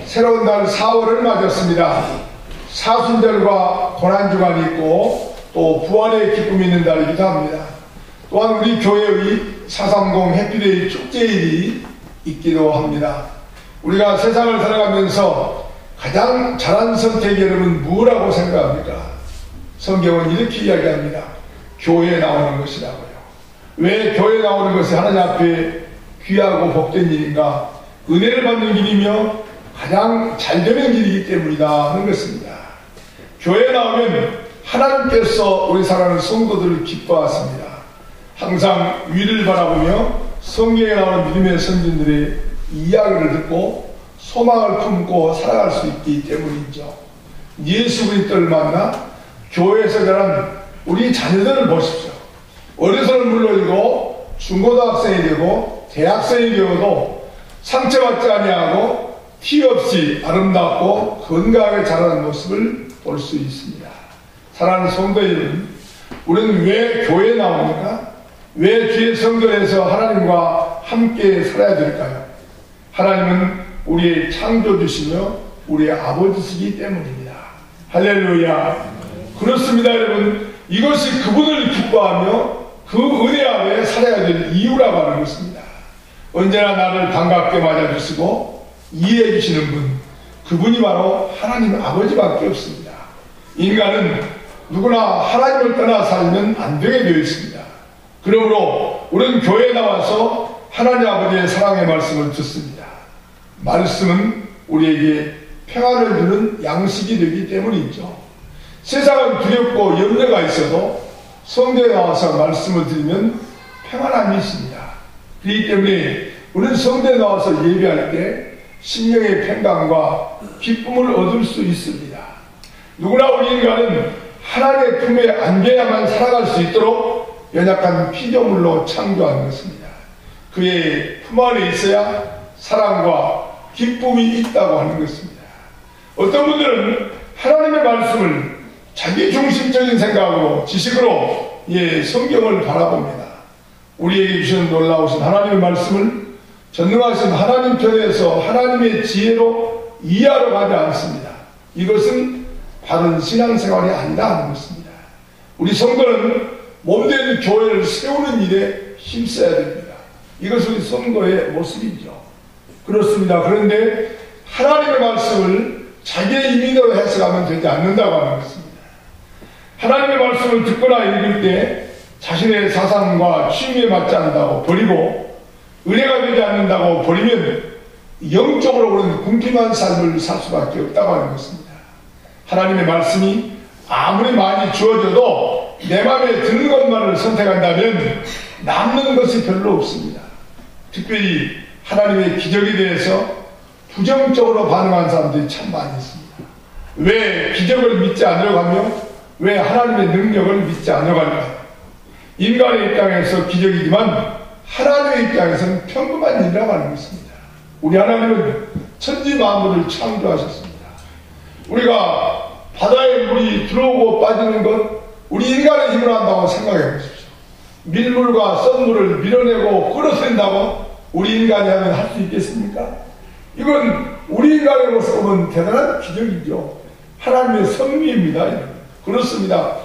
새로운 달 4월을 맞았습니다. 사순절과 고난주간이 있고 또 부활의 기쁨이 있는 달이기도 합니다. 또한 우리 교회의 430 해피데이 축제일이 있기도 합니다. 우리가 세상을 살아가면서 가장 잘한 선택이 여러분 무엇이라고 생각합니까? 성경은 이렇게 이야기합니다. 교회에 나오는 것이라고요. 왜 교회에 나오는 것이 하나님 앞에 귀하고 복된 일인가? 은혜를 받는 길이며 가장 잘되는 길이기 때문이다 하는 것입니다. 교회에 나오면 하나님께서 우리 사랑하는 성도들을 기뻐하십니다. 항상 위를 바라보며 성경에 나오는 믿음의 선진들의 이야기를 듣고 소망을 품고 살아갈 수 있기 때문이죠. 예수 그리스도를 만나 교회에서 자란 우리 자녀들을 보십시오. 어려서는 물론이고 중고등학생이 되고 대학생이 되어도 상처받지 아니하고 티 없이 아름답고 건강하게 자라는 모습을 볼 수 있습니다. 사랑하는 성도 여러분, 우리는 왜 교회에 나옵니까? 왜 주의 성전에서 하나님과 함께 살아야 될까요? 하나님은 우리의 창조주시며 우리의 아버지시기 때문입니다. 할렐루야. 그렇습니다, 여러분. 이것이 그분을 기뻐하며 그 은혜 아래 살아야 될 이유라고 하는 것입니다. 언제나 나를 반갑게 맞아주시고 이해해 주시는 분, 그분이 바로 하나님 아버지밖에 없습니다. 인간은 누구나 하나님을 떠나 살면 안 되게 되어 있습니다. 그러므로 우리는 교회에 나와서 하나님 아버지의 사랑의 말씀을 듣습니다. 말씀은 우리에게 평안을 주는 양식이 되기 때문이죠. 세상은 두렵고 염려가 있어도 성경에 나와서 말씀을 들으면 평안함이 있습니다. 그렇기 때문에 우리는 성경에 나와서 예배할 때 심령의 평강과 기쁨을 얻을 수 있습니다. 누구나 우리 인간은 하나님의 품에 안겨야만 살아갈 수 있도록 연약한 피조물로 창조한 것입니다. 그의 품 안에 있어야 사랑과 기쁨이 있다고 하는 것입니다. 어떤 분들은 하나님의 말씀을 자기 중심적인 생각으로 지식으로 성경을 바라봅니다. 우리에게 주신 놀라우신 하나님의 말씀을 전능하신 하나님 편에서 하나님의 지혜로 이해하러 가지 않습니다. 이것은 바른 신앙생활이 아니다 하는 것입니다. 우리 성도는 몸된 교회를 세우는 일에 힘써야 됩니다. 이것은 우리 성도의 모습이죠. 그렇습니다. 그런데 하나님의 말씀을 자기의 임의대로 해석하면 되지 않는다고 하는 것입니다. 하나님의 말씀을 듣거나 읽을 때 자신의 사상과 취미에 맞지 않는다고 버리고 은혜가 되지 않는다고 버리면 영적으로 그런 궁핍한 삶을 살 수밖에 없다고 하는 것입니다. 하나님의 말씀이 아무리 많이 주어져도 내 마음에 드는 것만을 선택한다면 남는 것이 별로 없습니다. 특별히 하나님의 기적에 대해서 부정적으로 반응하는 사람들이 참 많이 있습니다. 왜 기적을 믿지 않으려고 하며 왜 하나님의 능력을 믿지 않으려고 할까요? 인간의 입장에서 기적이지만 하나님의 입장에서는 평범한 일이라고 하는 것입니다. 우리 하나님은 천지 만물을 창조하셨습니다. 우리가 바다에 물이 들어오고 빠지는 것 우리 인간의 힘으로 한다고 생각해 보십시오. 밀물과 썬물을 밀어내고 끌어낸다고 우리 인간이 하면 할 수 있겠습니까? 이건 우리 인간의 모습은 대단한 기적이죠. 하나님의 섭리입니다. 그렇습니다.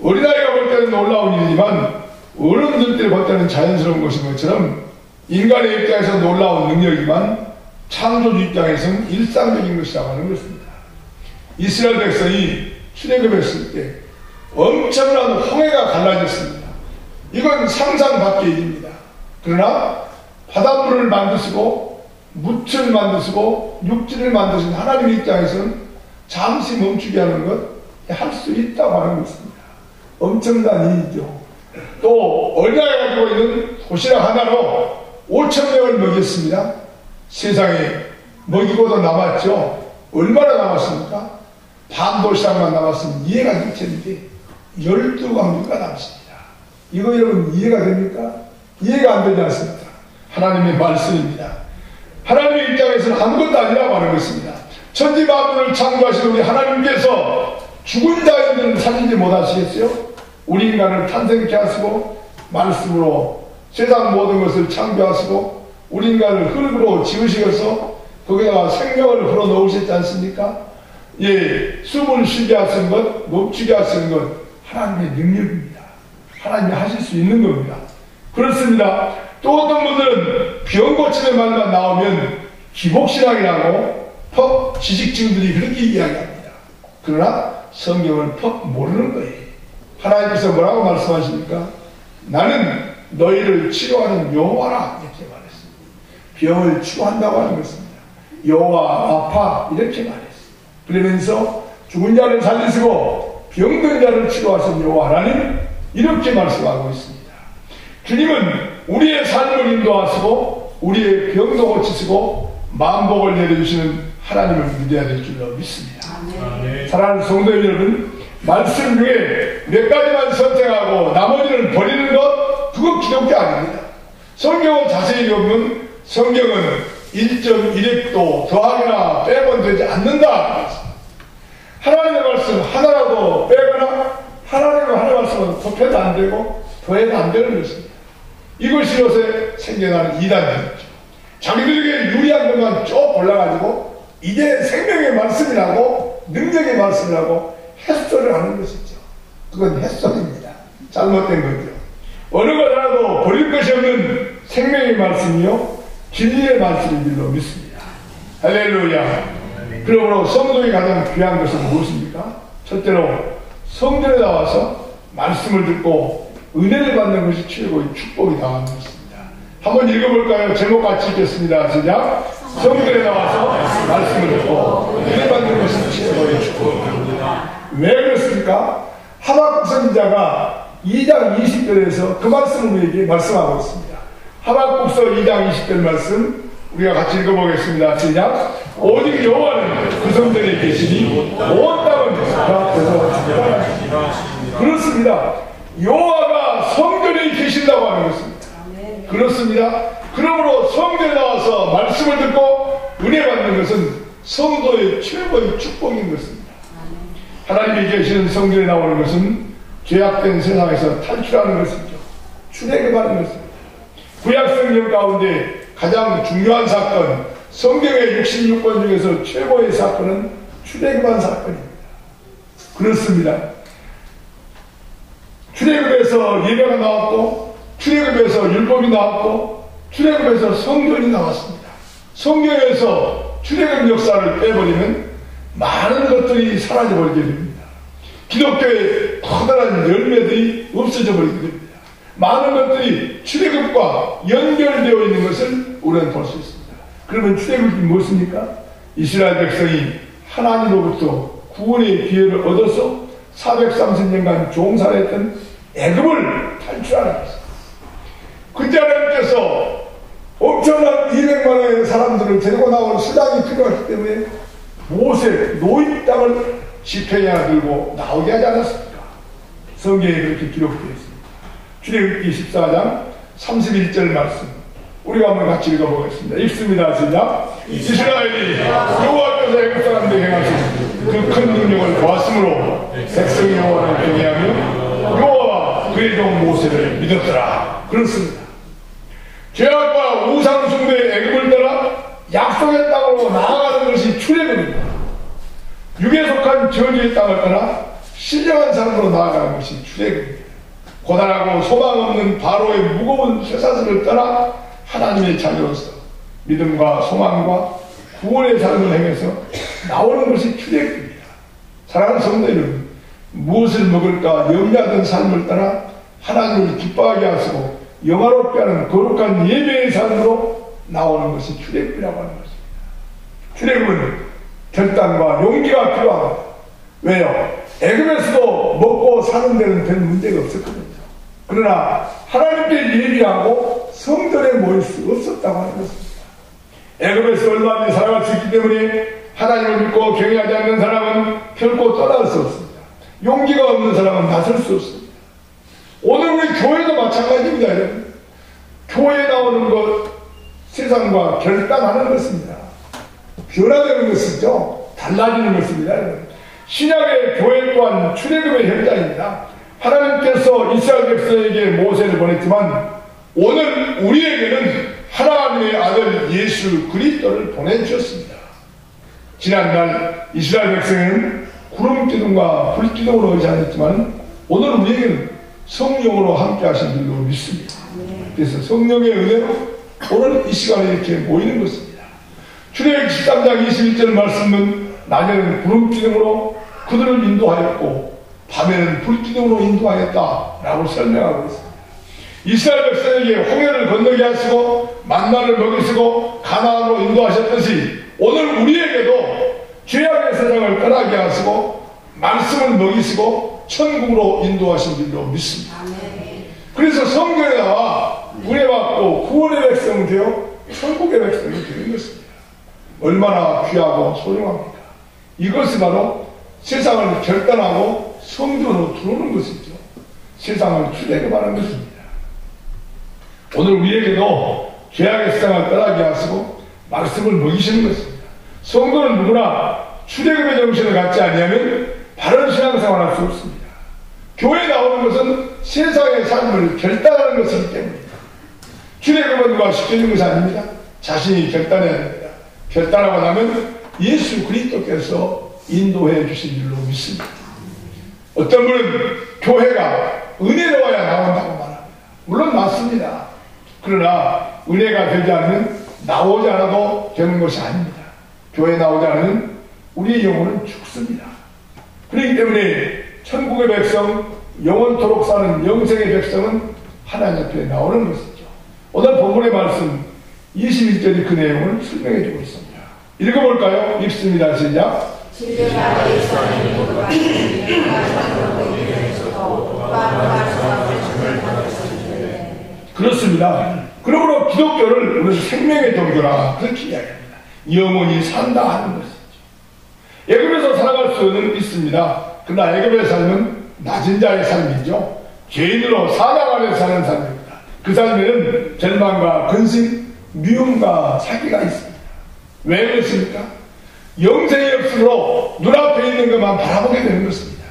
어린아이가 볼 때는 놀라운 일이지만 어른들 볼 때는 자연스러운 것인 것처럼 인간의 입장에서 놀라운 능력이지만 창조주 입장에서는 일상적인 것이라고 하는 것입니다. 이스라엘 백성이 출애굽했을 때 엄청난 홍해가 갈라졌습니다. 이건 상상 밖의 일입니다. 그러나 바닷물을 만드시고 묻을 만드시고 육지를 만드신 하나님의 입장에서는 잠시 멈추게 하는 것 할 수 있다고 하는 것입니다. 엄청난 일이죠. 또 어린아이가 가지고 있는 도시락 하나로 5,000명을 먹였습니다. 세상에 먹이고도 남았죠. 얼마나 남았습니까? 반 도시락만 남았으면 이해가 될 텐데 12강류가 남습니다. 이거 여러분 이해가 됩니까? 이해가 안 되지 않습니까? 하나님의 말씀입니다. 하나님의 입장에서는 아무것도 아니라고 하는 것입니다. 천지 만물을 창조하신 우리 하나님께서 죽은 자인들을 살리지 못하시겠어요? 우리 인간을 탄생케 하시고 말씀으로 세상 모든 것을 창조하시고 우리 인간을 흙으로 지으시어서 그 거기다가 생명을 불어넣으셨지 않습니까? 예, 숨을 쉬게 하신 것, 멈추게 하신 것, 하나님의 능력입니다. 하나님이 하실 수 있는 겁니다. 그렇습니다. 또 어떤 분들은 병 고치는 말만 나오면 기복신앙이라고 퍽 지식층들이 그렇게 이야기합니다. 그러나 성경을 퍽 모르는 거예요. 하나님께서 뭐라고 말씀하십니까? 나는 너희를 치료하는 여호와라 이렇게 말했습니다. 병을 치료한다고 하는 것입니다. 여호와 아파 이렇게 말했습니다. 그러면서 죽은 자를 살리시고 병든 자를 치료하신 여호와 하나님 이렇게 말씀하고 있습니다. 주님은 우리의 삶을 인도하시고 우리의 병도 고치시고 만복을 내려주시는 하나님을 믿어야 될 줄로 믿습니다. 사랑하는 성도 여러분, 말씀 중에 몇 가지만 선택하고 나머지를 버리는 것, 그건 기독교 아닙니다. 성경을 자세히 보면 성경은 1.1핵도 더하거나 빼면 되지 않는다. 하나님의 말씀 하나라도 빼거나 하나님의 하나님의 말씀은 곱해도 안 되고 더해도 안 되는 것입니다. 이것이 요새 생겨나는 이단들이죠. 자기들에게 유리한 것만 쭉 골라가지고 이게 생명의 말씀이라고 능력의 말씀이라고 햇소를 하는 것이죠. 그건 햇소입니다. 잘못된 거죠. 어느 것 하나도 버릴 것이 없는 생명의 말씀이요 진리의 말씀인 줄로 믿습니다. 할렐루야. 그러므로 성도의 가장 귀한 것은 무엇입니까? 첫째로 성전에 나와서 말씀을 듣고 은혜를 받는 것이 최고의 축복이다 하는 것입니다. 한번 읽어볼까요? 제목 같이 읽겠습니다. 시작. 성전에 나와서 말씀을 듣고 은혜 받는 것이 최고의 축복입니다. 왜 그렇습니까? 하박국 선지자가 2장 20절에서 그 말씀을 우리에게 말씀하고 있습니다. 하박국서 2장 20절 말씀 우리가 같이 읽어보겠습니다. 시작. 오직 여호와는 그 성전에 계시니 온 땅은 그 앞에서 주관하시니라. 그렇습니다. 여호와가 성전에 계신다고 하는 것입니다. 그렇습니다. 그러므로 성전에 나와서 말씀을 듣고 은혜 받는 것은 성도의 최고의 축복인 것입니다. 하나님이 계시는 성전에 나오는 것은 죄악된 세상에서 탈출하는 것이죠. 출애굽하는 것입니다. 구약 성경 가운데 가장 중요한 사건, 성경의 66권 중에서 최고의 사건은 출애굽한 사건입니다. 그렇습니다. 출애굽에서 예배가 나왔고 출애굽에서 율법이 나왔고 출애굽에서 성전이 나왔습니다. 성경에서 출애굽 역사를 빼버리면 많은 것들이 사라져버리게 됩니다. 기독교의 커다란 열매들이 없어져 버리게 됩니다. 많은 것들이 출애굽과 연결되어 있는 것을 우리는 볼 수 있습니다. 그러면 출애굽이 무엇입니까? 이스라엘 백성이 하나님으로부터 구원의 기회를 얻어서 430년간 종살했던 애굽을 탈출하는 것입니다. 그때 하나님께서 엄청난 200만의 사람들을 데리고 나올 수단이 필요하기 때문에 모세 노인 땅을 지팡이 하나 들고 나오게 하지 않았습니까? 성경에 그렇게 기록되어 있습니다. 출애굽기 14장 31절 말씀 우리가 한번 같이 읽어보겠습니다. 읽습니다. 시작. 이스라엘이 여호와께서 애굽 사람들에게 행하신 그 큰 능력을 보았으므로 백성이 여호와를 경외하며 여호와와 그의 종 모세를 믿었더라. 그렇습니다. 죄악과 우상 숭배의 애굽을 떠나 약속의 땅으로 나아가는 것이 출애굽입니다. 육에 속한 저주의 땅을 떠나 신령한 삶으로 나아가는 것이 출애굽입니다. 고단하고 소망 없는 바로의 무거운 쇠사슬을 떠나 하나님의 자녀로서 믿음과 소망과 구원의 삶을 행해서 나오는 것이 출애굽입니다. 사랑하는 성도 여러분, 무엇을 먹을까 염려하던 삶을 떠나 하나님을 기뻐하게 하시고 영화롭게 하는 거룩한 예배의 삶으로 나오는 것이 출애굽이라고 하는 것입니다. 출애굽은 결단과 용기가 필요합니다. 왜요? 애굽에서도 먹고 사는 데는 별 문제가 없었거든요. 그러나 하나님께 예비하고 성전에 모일 수 없었다고 하는 것입니다. 애굽에서 얼마든지 살아갈 수 있기 때문에 하나님을 믿고 경외하지 않는 사람은 결코 떠날 수 없습니다. 용기가 없는 사람은 나설 수 없습니다. 오늘 우리 교회도 마찬가지입니다. 여러분. 교회에 나오는 것 세상과 결단하는 것입니다. 변화되는 것이죠. 달라지는 것입니다. 여러분. 신약의 교회 또한 출애굽의 현장입니다. 하나님께서 이스라엘 백성에게 모세를 보냈지만 오늘 우리에게는 하나님의 아들 예수 그리스도를 보내주셨습니다. 지난날 이스라엘 백성에는 구름기둥과 불기둥으로 의지하였지만 오늘 우리에게는 성령으로 함께 하신 줄로 믿습니다. 그래서 성령의 은혜로 오늘 이 시간에 이렇게 모이는 것입니다. 출애굽기 13장 21절 말씀은 낮에는 구름기둥으로 그들을 인도하였고 밤에는 불기둥으로 인도하였다라고 설명하고 있습니다. 이스라엘 백성에게 홍해를 건너게 하시고 만나를 먹이시고 가나안으로 인도하셨듯이 오늘 우리에게도 죄악의 세상을 떠나게 하시고 말씀을 먹이시고 천국으로 인도하신 줄로 믿습니다. 그래서 성경에 나와 은혜받고 구원의 백성이 되어 천국의 백성이 되는 것입니다. 얼마나 귀하고 소중합니까? 이것이 바로 세상을 결단하고 성전으로 들어오는 것이죠. 세상을 출애굽하는 것입니다. 오늘 우리에게도 죄악의 세상을 떠나게 하시고 말씀을 먹이시는 것입니다. 성도는 누구나 출애굽의 정신을 갖지 아니하면 바른 신앙생활을 할 수 없습니다. 교회에 나오는 것은 세상의 삶을 결단하는 것이기 때문입니다. 출애굽은 누가 시켜준 것이 아닙니다. 자신이 결단해야 됩니다. 결단하고 나면 예수 그리스도께서 인도해 주신 줄로 믿습니다. 어떤 분은 교회가 은혜로워야 나온다고 말합니다. 물론 맞습니다. 그러나 은혜가 되지 않으면 나오지 않아도 되는 것이 아닙니다. 교회에 나오지 않으면 우리의 영혼은 죽습니다. 그렇기 때문에 천국의 백성, 영원토록 사는 영생의 백성은 하나님 앞에 나오는 것이죠. 오늘 본문의 말씀 21절이 그 내용을 설명해 주고 있습니다. 읽어볼까요? 읽습니다. 시작. 그렇습니다. 그러므로 기독교를 우리는 생명의 종교라 그렇게 이야기합니다. 영원히 산다 하는 것이죠. 애굽에서 살아갈 수는 있습니다. 그러나 애굽의 삶은 낮은 자의 삶이죠. 죄인으로 사망 안에 사는 삶입니다. 그 삶에는 절망과 근심, 미움과 사기가 있습니다. 왜 그렇습니까? 영생이 없으므로 눈앞에 있는 것만 바라보게 되는 것입니다.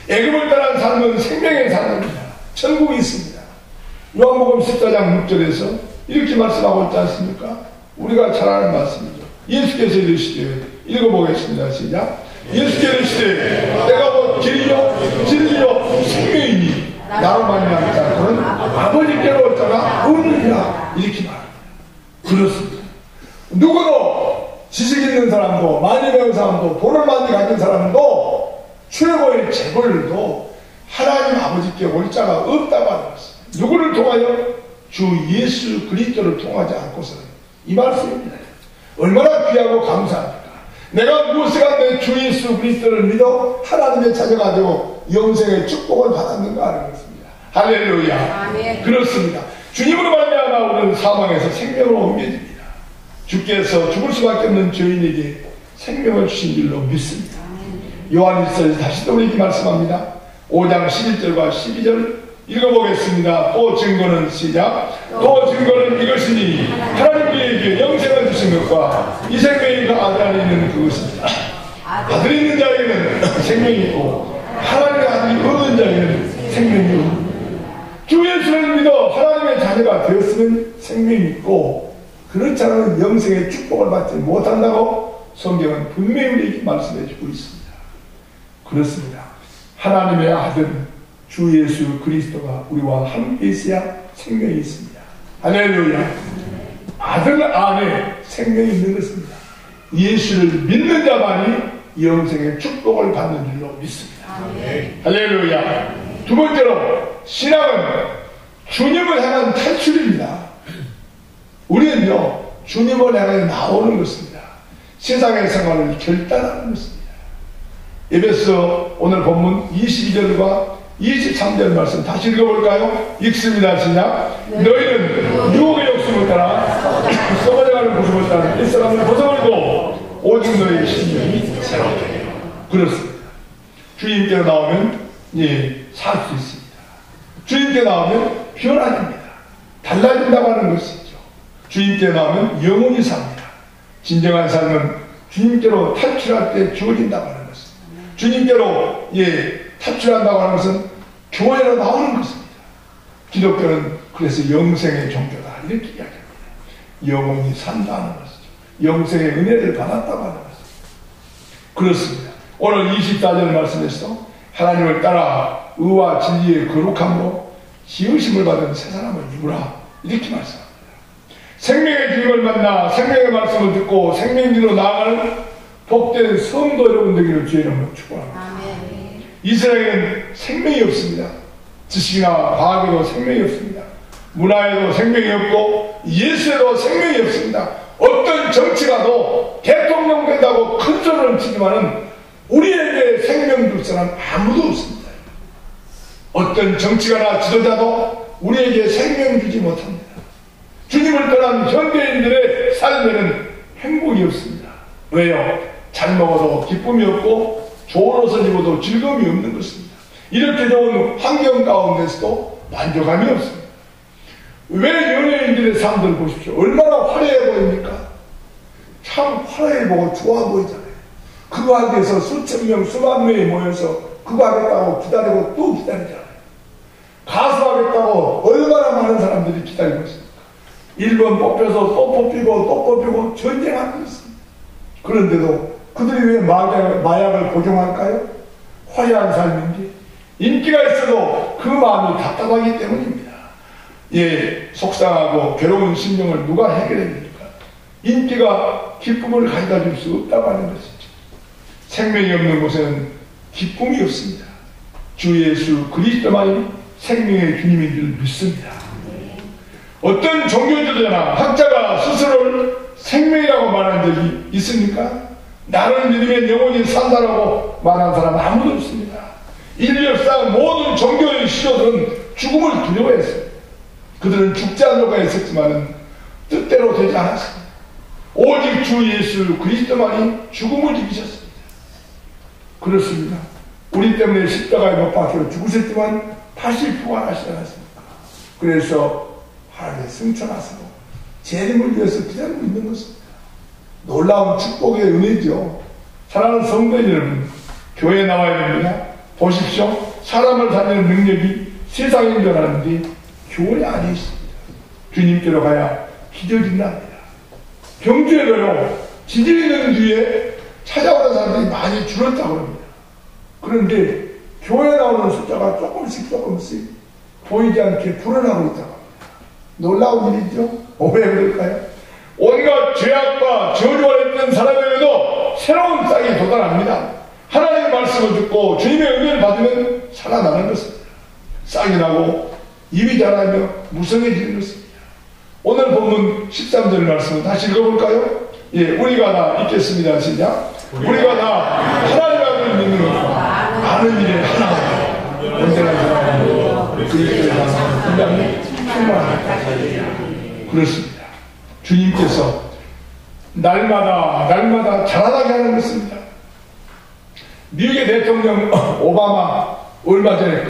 애굽을 떠난 삶은 생명의 삶입니다. 천국이 있습니다. 요한복음 14장 6절에서 이렇게 말씀하고 있지 않습니까? 우리가 잘 아는 말씀이죠. 예수께서 이르시되, 읽어보겠습니다. 시작. 예수께서 이르시되 내가 곧 길이요 진리요 생명이니 나로 말미암지 않고는 아버지께로 올 자가 없느니라. 이렇게 말합니다. 그렇습니다. 누구도 지식 있는 사람도 많이 배운 사람도 돈을 많이 가진 사람도 최고의 재벌도 하나님 아버지께 올 자가 없다고 하는 것입니다. 누구를 통하여? 주 예수 그리스도를 통하지 않고서는. 이 말씀입니다. 얼마나 귀하고 감사합니까? 내가 무엇을 간데 주 예수 그리스도를 믿어 하나님의 자녀가 되고 영생의 축복을 받았는가 하는 것입니다. 할렐루야. 아멘. 그렇습니다. 주님으로 말미암아 우리는 사망에서 생명으로 옮겨집니다. 주께서 죽을 수밖에 없는 죄인에게 생명을 주신 줄로 믿습니다. 요한일서에서 다시 또 우리에게 말씀합니다. 5장 11절과 12절 읽어보겠습니다. 또 증거는 시작. 또 증거는 이것이니 하나님 우리에게 영생을 주신 것과 이 생명이 그 아들 안에 있는 그것입니다. 아들이 있는 자에게는 생명이 있고 하나님의 아들이 없는 자에게는 생명이 없습니다. 주 예수를 믿어 하나님의 자녀가 되었으면 생명이 있고 그렇지 않으면 영생의 축복을 받지 못한다고 성경은 분명히 우리에게 말씀해 주고 있습니다. 그렇습니다. 하나님의 아들 주 예수 그리스도가 우리와 함께 있어야 생명이 있습니다. 할렐루야. 아들 안에 생명이 있는 것입니다. 예수를 믿는 자만이 영생의 축복을 받는 줄로 믿습니다. 할렐루야. 두 번째로 신앙은 주님을 향한 탈출입니다. 우리는요 주님을 향해 나오는 것입니다. 세상의 생활을 결단하는 것입니다. 에베소 오늘 본문 22절과 23절 말씀 다시 읽어볼까요? 읽습니다. 시작. 너희는 유혹의 욕심을 따라 썩어져가는 모습을 따라 옛사람을 벗어버리고 오직 너희의 심령이 새롭게 되어. 그렇습니다. 주님께 나오면 살 수 있습니다. 주님께 나오면 변화됩니다. 달라진다고 하는 것이죠. 주님께 나오면 영원히 삽니다. 진정한 삶은 주님께로 탈출할 때 주어진다고 하는 것입니다. 주님께로 탈출한다고 하는 것은 교회로 나오는 것입니다. 기독교는 그래서 영생의 종교다 이렇게 이야기합니다. 영원히 산다는 것이죠. 영생의 은혜를 받았다고 하는 것이죠. 그렇습니다. 오늘 24절 말씀에서 하나님을 따라 의와 진리의 거룩함으로 지으심을 받은 새 사람을 입으라, 이렇게 말씀합니다. 생명의 주님을 만나 생명의 말씀을 듣고 생명길로 나아가는 복된 성도 여러분 되기를 주의 이름으로 축복합니다. 이스라엘은 생명이 없습니다. 지식이나 과학에도 생명이 없습니다. 문화에도 생명이 없고 예수에도 생명이 없습니다. 어떤 정치가도 대통령 된다고 큰 소리를 치지만은 우리에게 생명 줄 사람 아무도 없습니다. 어떤 정치가나 지도자도 우리에게 생명 주지 못합니다. 주님을 떠난 현대인들의 삶에는 행복이 없습니다. 왜요? 잘 먹어도 기쁨이 없고 좋은 옷을 입어도 즐거움이 없는 것입니다. 이렇게 좋은 환경 가운데서도 만족감이 없습니다. 왜 연예인들의 삶들 보십시오. 얼마나 화려해 보입니까? 참 화려해 보고 좋아 보이잖아요. 그거 하기 위해서 수천 명, 수만 명이 모여서 그거 하겠다고 기다리고 또 기다리잖아요. 가수 하겠다고 얼마나 많은 사람들이 기다리고 있습니까? 1번 뽑혀서 또 뽑히고 또 뽑히고 전쟁하고 있습니다. 그런데도 그들이 왜 마약을 복용할까요? 화려한 삶인지 인기가 있어도 그 마음이 답답하기 때문입니다. 예, 속상하고 괴로운 심령을 누가 해결해 줍니까? 인기가 기쁨을 가져다 줄 수 없다고 하는 것이죠. 생명이 없는 곳에는 기쁨이 없습니다. 주 예수 그리스도만이 생명의 주님인 줄 믿습니다. 어떤 종교주자나 학자가 스스로를 생명이라고 말한 적이 있습니까? 나를 믿으면 영원히 산다라고 말한 사람 아무도 없습니다. 인류 역사 모든 종교의 시조들은 죽음을 두려워했습니다. 그들은 죽지 않으려고 했었지만 뜻대로 되지 않았습니다. 오직 주 예수 그리스도만이 죽음을 이기셨습니다. 그렇습니다. 우리 때문에 십자가에 못 박혀 죽으셨지만 다시 부활하시지 않았습니까? 그래서 하나님의 승천하시고 재림을 위해서 기다리고 있는 것입니다. 놀라운 축복의 은혜죠. 사랑하는 성도 여러분, 교회에 나와야 됩니다. 보십시오. 사람을 살리는 능력이 세상인 줄 알았는데 교회 안에 있습니다. 주님께로 가야 기적이 납니다. 경주에도요, 지진 있는 뒤에 찾아오는 사람들이 많이 줄었다고 합니다. 그런데 교회에 나오는 숫자가 조금씩 보이지 않게 불어나고 있다고 합니다. 놀라운 일이죠. 왜 그럴까요? 온갖 죄악과 저주가 있던 사람에게도 새로운 싹이 돋아납니다. 하나님의 말씀을 듣고 주님의 은혜를 받으면 살아나는 것입니다. 싹이 나고 입이 자라며 무성해지는 것입니다. 오늘 본문 13절 말씀을 다시 읽어볼까요? 예, 우리가 다 읽겠습니다. 시작. 우리가 다 하나님의 아들을 믿는 것과 아는 일에 하나가 언제나 사랑하고 그리스도의 분량이 충만하다. 그렇습니다. 주님께서 날마다 자라나게 하는 것입니다. 미국의 대통령 오바마 얼마 전에